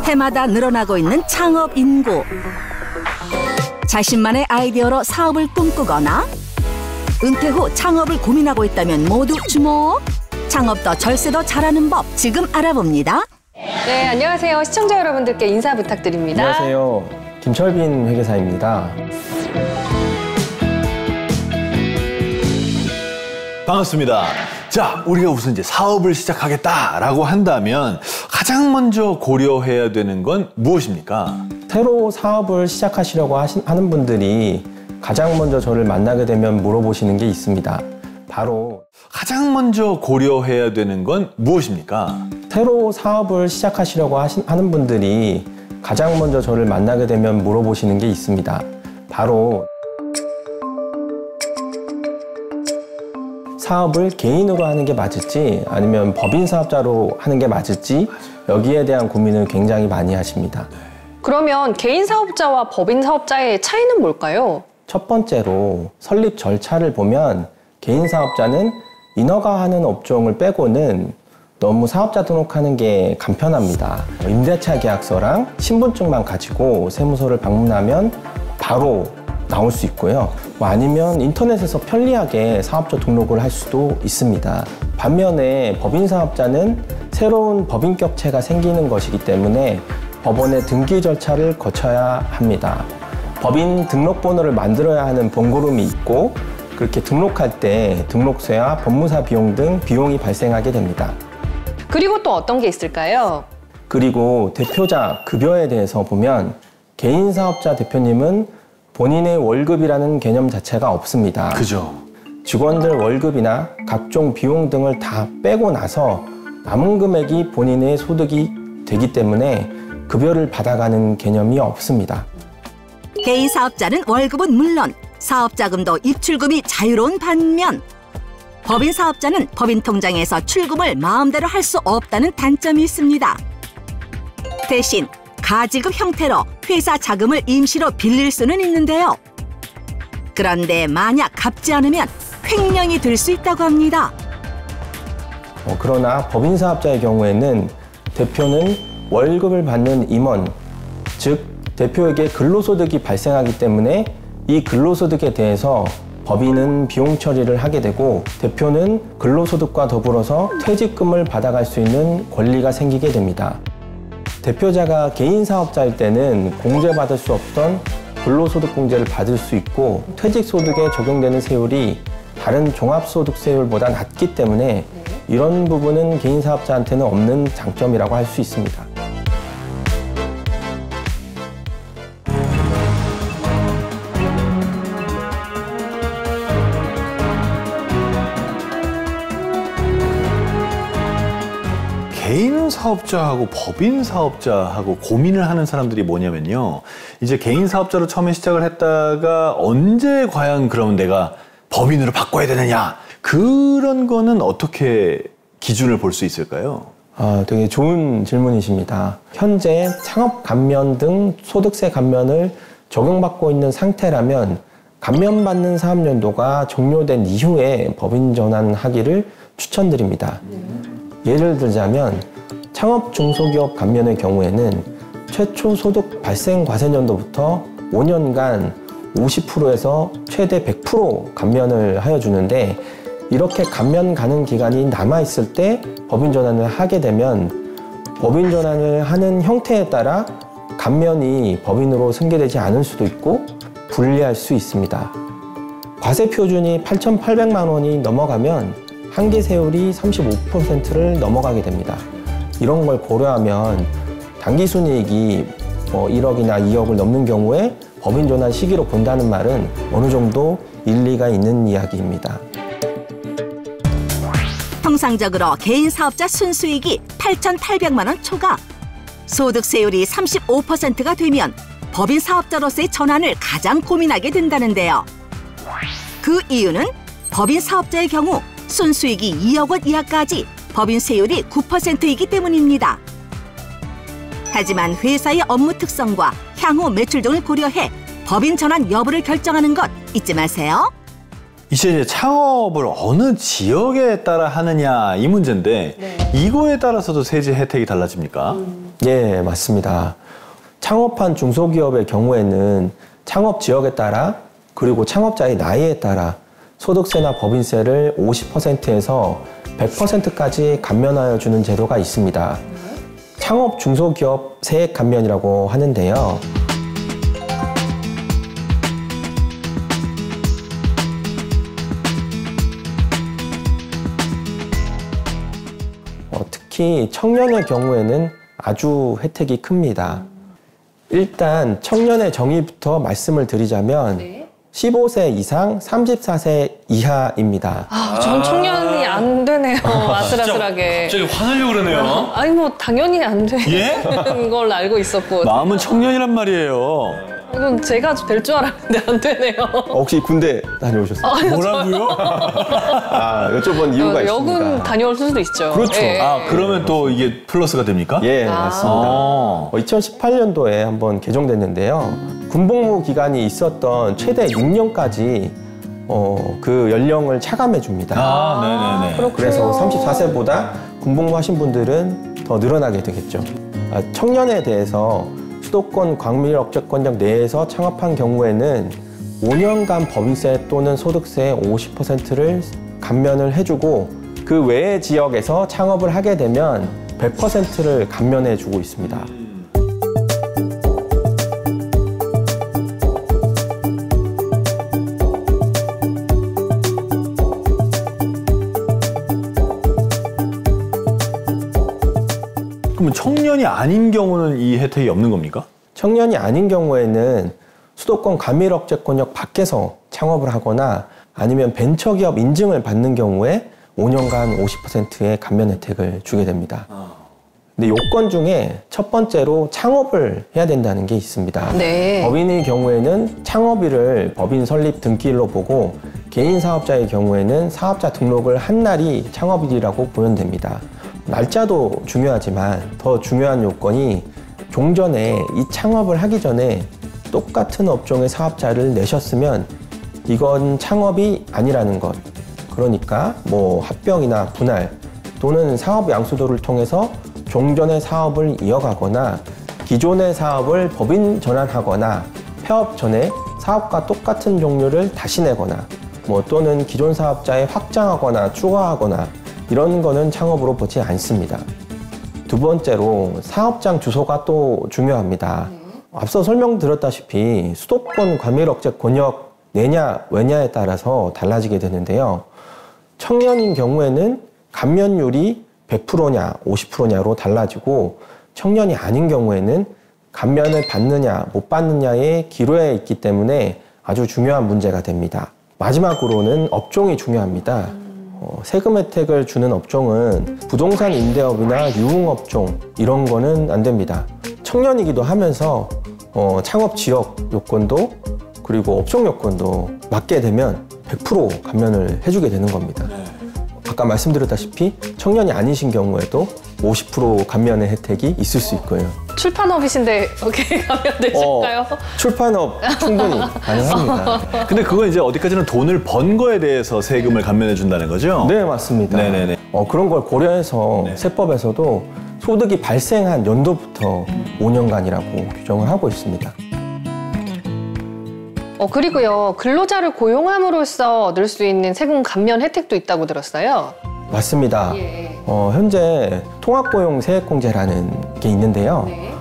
해마다 늘어나고 있는 창업 인구. 자신만의 아이디어로 사업을 꿈꾸거나 은퇴 후 창업을 고민하고 있다면 모두 주목! 창업도 절세도 잘하는 법 지금 알아봅니다. 네, 안녕하세요. 시청자 여러분들께 인사 부탁드립니다. 안녕하세요. 김철빈 회계사입니다. 반갑습니다. 자, 우리가 우선 이제 사업을 시작하겠다라고 한다면 가장 먼저 고려해야 되는 건 무엇입니까? 새로 사업을 시작하시려고 하는 분들이 가장 먼저 저를 만나게 되면 물어보시는 게 있습니다. 바로 가장 먼저 고려해야 되는 건 무엇입니까? 새로 사업을 시작하시려고 하는 분들이 가장 먼저 저를 만나게 되면 물어보시는 게 있습니다. 바로 사업을 개인으로 하는 게 맞을지 아니면 법인 사업자로 하는 게 맞을지 여기에 대한 고민을 굉장히 많이 하십니다. 그러면 개인 사업자와 법인 사업자의 차이는 뭘까요? 첫 번째로 설립 절차를 보면 개인 사업자는 인허가 하는 업종을 빼고는 너무 사업자 등록하는 게 간편합니다. 임대차 계약서랑 신분증만 가지고 세무서를 방문하면 바로 나올 수 있고요. 아니면 인터넷에서 편리하게 사업자 등록을 할 수도 있습니다. 반면에 법인 사업자는 새로운 법인격체가 생기는 것이기 때문에 법원의 등기 절차를 거쳐야 합니다. 법인 등록번호를 만들어야 하는 번거로움이 있고 그렇게 등록할 때 등록세와 법무사 비용 등 비용이 발생하게 됩니다. 그리고 또 어떤 게 있을까요? 그리고 대표자 급여에 대해서 보면 개인 사업자 대표님은 본인의 월급이라는 개념 자체가 없습니다. 그죠. 직원들 월급이나 각종 비용 등을 다 빼고 나서 남은 금액이 본인의 소득이 되기 때문에 급여를 받아가는 개념이 없습니다. 개인 사업자는 월급은 물론 사업자금도 입출금이 자유로운 반면 법인 사업자는 법인 통장에서 출금을 마음대로 할 수 없다는 단점이 있습니다. 대신 가지급 형태로 회사 자금을 임시로 빌릴 수는 있는데요. 그런데 만약 갚지 않으면 횡령이 될 수 있다고 합니다. 그러나 법인 사업자의 경우에는 대표는 월급을 받는 임원, 즉 대표에게 근로소득이 발생하기 때문에 이 근로소득에 대해서 법인은 비용 처리를 하게 되고 대표는 근로소득과 더불어서 퇴직금을 받아갈 수 있는 권리가 생기게 됩니다. 대표자가 개인 사업자일 때는 공제받을 수 없던 근로소득공제를 받을 수 있고 퇴직소득에 적용되는 세율이 다른 종합소득세율보다 낮기 때문에 이런 부분은 개인 사업자한테는 없는 장점이라고 할 수 있습니다. 개인 사업자하고 법인 사업자하고 고민을 하는 사람들이 뭐냐면요. 이제 개인 사업자로 처음에 시작을 했다가 언제 과연 그러면 내가 법인으로 바꿔야 되느냐. 그런 거는 어떻게 기준을 볼 수 있을까요? 되게 좋은 질문이십니다. 현재 창업 감면 등 소득세 감면을 적용받고 있는 상태라면 감면받는 사업연도가 종료된 이후에 법인 전환하기를 추천드립니다. 예를 들자면 창업 중소기업 감면의 경우에는 최초 소득 발생 과세년도부터 5년간 50%에서 최대 100% 감면을 하여 주는데 이렇게 감면 가능 기간이 남아있을 때 법인 전환을 하게 되면 법인 전환을 하는 형태에 따라 감면이 법인으로 승계되지 않을 수도 있고 불리할 수 있습니다. 과세 표준이 8,800만 원이 넘어가면 한계세율이 35%를 넘어가게 됩니다. 이런 걸 고려하면 당기순이익이 1억이나 2억을 넘는 경우에 법인 전환 시기로 본다는 말은 어느 정도 일리가 있는 이야기입니다. 통상적으로 개인 사업자 순수익이 8,800만 원 초과, 소득세율이 35%가 되면 법인 사업자로서의 전환을 가장 고민하게 된다는데요. 그 이유는 법인 사업자의 경우 순수익이 2억 원 이하까지 법인 세율이 9%이기 때문입니다. 하지만 회사의 업무 특성과 향후 매출 등을 고려해 법인 전환 여부를 결정하는 것 잊지 마세요. 이제 창업을 어느 지역에 따라 하느냐 이 문제인데 네. 이거에 따라서도 세제 혜택이 달라집니까? 예, 맞습니다. 창업한 중소기업의 경우에는 창업 지역에 따라 그리고 창업자의 나이에 따라 소득세나 법인세를 50%에서 100%까지 감면하여 주는 제도가 있습니다. 창업 중소기업 세액 감면이라고 하는데요. 특히 청년의 경우에는 아주 혜택이 큽니다. 일단 청년의 정의부터 말씀을 드리자면 네. 15세 이상 34세 이하입니다. 전 청년이 안 되네요. 아슬아슬하게. 갑자기 화내려고 그러네요. 아니 뭐 당연히 안 되는 예? 걸 알고 있었고. 마음은 청년이란 말이에요. 이건 제가 될 줄 알았는데 안 되네요. 혹시 군대 다녀오셨어요? 뭐라고요? 여쭤본 이유가 있습니다. 여군 다녀올 수도 있죠. 그렇죠. 예. 그러면 또 이게 플러스가 됩니까? 예, 맞습니다. 2018년도에 한번 개정됐는데요. 군복무 기간이 있었던 최대 6년까지 그 연령을 차감해 줍니다. 네네네. 그래서 34세보다 군복무하신 분들은 더 늘어나게 되겠죠. 청년에 대해서 수도권 광밀억제권역 내에서 창업한 경우에는 5년간 법인세 또는 소득세 50%를 감면을 해주고 그 외의 지역에서 창업을 하게 되면 100%를 감면해주고 있습니다. 그러면 청년이 아닌 경우는 이 혜택이 없는 겁니까? 청년이 아닌 경우에는 수도권 과밀억제권역 밖에서 창업을 하거나 아니면 벤처기업 인증을 받는 경우에 5년간 50%의 감면 혜택을 주게 됩니다. 근데 요건 중에 첫 번째로 창업을 해야 된다는 게 있습니다. 네. 법인의 경우에는 창업일을 법인 설립 등기일로 보고 개인 사업자의 경우에는 사업자 등록을 한 날이 창업일이라고 보면 됩니다. 날짜도 중요하지만 더 중요한 요건이 종전에 이 창업을 하기 전에 똑같은 업종의 사업자를 내셨으면 이건 창업이 아니라는 것. 그러니까 뭐 합병이나 분할 또는 사업 양수도를 통해서 종전의 사업을 이어가거나 기존의 사업을 법인 전환하거나 폐업 전에 사업과 똑같은 종류를 다시 내거나 뭐 또는 기존 사업자에 확장하거나 추가하거나 이런 거는 창업으로 보지 않습니다. 두 번째로 사업장 주소가 또 중요합니다. 앞서 설명드렸다시피 수도권 과밀억제 권역 내냐 외냐에 따라서 달라지게 되는데요. 청년인 경우에는 감면율이 100%냐 50%냐로 달라지고 청년이 아닌 경우에는 감면을 받느냐 못 받느냐의 기로에 있기 때문에 아주 중요한 문제가 됩니다. 마지막으로는 업종이 중요합니다. 세금 혜택을 주는 업종은 부동산 임대업이나 유흥업종 이런 거는 안 됩니다. 청년이기도 하면서 창업 지역 요건도 그리고 업종 요건도 맞게 되면 100% 감면을 해주게 되는 겁니다. 아까 말씀드렸다시피 청년이 아니신 경우에도 50% 감면의 혜택이 있을 수 있고요. 출판업이신데 어떻게 감면되실까요? 출판업 충분히 가능합니다. 근데 그건 이제 어디까지는 돈을 번 거에 대해서 세금을 감면해 준다는 거죠? 네, 맞습니다. 네네네. 그런 걸 고려해서 세법에서도 소득이 발생한 연도부터 5년간이라고 규정을 하고 있습니다. 그리고요, 근로자를 고용함으로써 얻을 수 있는 세금 감면 혜택도 있다고 들었어요. 맞습니다. 예. 현재 통합고용 세액공제라는 게 있는데요. 네.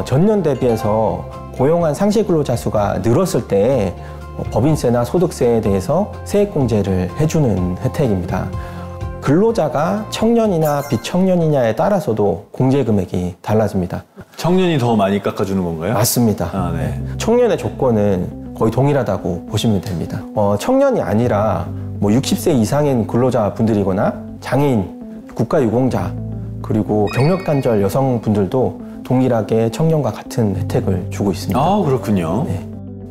전년 대비해서 고용한 상시 근로자 수가 늘었을 때 법인세나 소득세에 대해서 세액공제를 해주는 혜택입니다. 근로자가 청년이나 비청년이냐에 따라서도 공제 금액이 달라집니다. 청년이 더 많이 깎아주는 건가요? 맞습니다. 네. 청년의 조건은 거의 동일하다고 보시면 됩니다. 청년이 아니라 뭐 60세 이상인 근로자 분들이거나 장애인, 국가유공자, 그리고 경력단절 여성분들도 동일하게 청년과 같은 혜택을 주고 있습니다. 아, 그렇군요. 네.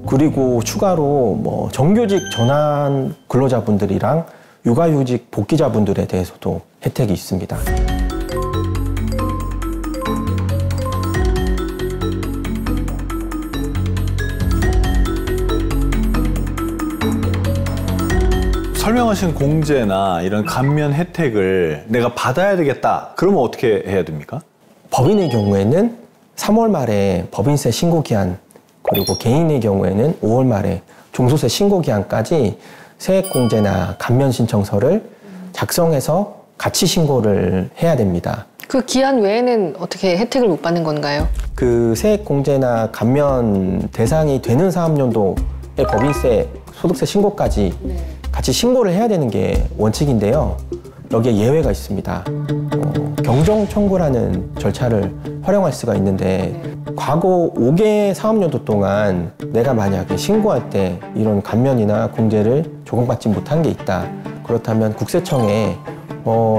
그리고 추가로 뭐 정규직 전환 근로자분들이랑 육아휴직 복귀자분들에 대해서도 혜택이 있습니다. 설명하신 공제나 이런 감면 혜택을 내가 받아야 되겠다. 그러면 어떻게 해야 됩니까? 법인의 경우에는 3월 말에 법인세 신고 기한, 그리고 개인의 경우에는 5월 말에 종소세 신고 기한까지 세액공제나 감면 신청서를 작성해서 같이 신고를 해야 됩니다. 그 기한 외에는 어떻게 혜택을 못 받는 건가요? 그 세액공제나 감면 대상이 되는 사업연도의 법인세, 소득세 신고까지 같이 신고를 해야 되는 게 원칙인데요. 여기에 예외가 있습니다. 경정 청구라는 절차를 활용할 수가 있는데 과거 5개 사업연도 동안 내가 만약에 신고할 때 이런 감면이나 공제를 적용받지 못한 게 있다. 그렇다면 국세청에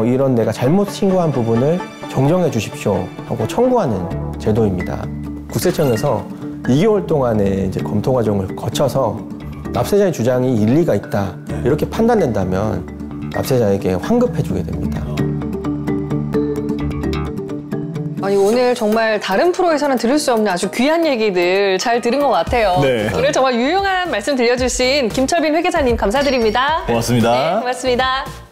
이런 내가 잘못 신고한 부분을 정정해 주십시오 하고 청구하는 제도입니다. 국세청에서 2개월 동안의 이제 검토 과정을 거쳐서 납세자의 주장이 일리가 있다 이렇게 판단된다면 납세자에게 환급해 주게 됩니다. 아니, 오늘 정말 다른 프로에서는 들을 수 없는 아주 귀한 얘기들 잘 들은 것 같아요. 네. 오늘 정말 유용한 말씀 들려주신 김철빈 회계사님 감사드립니다. 고맙습니다. 네, 고맙습니다.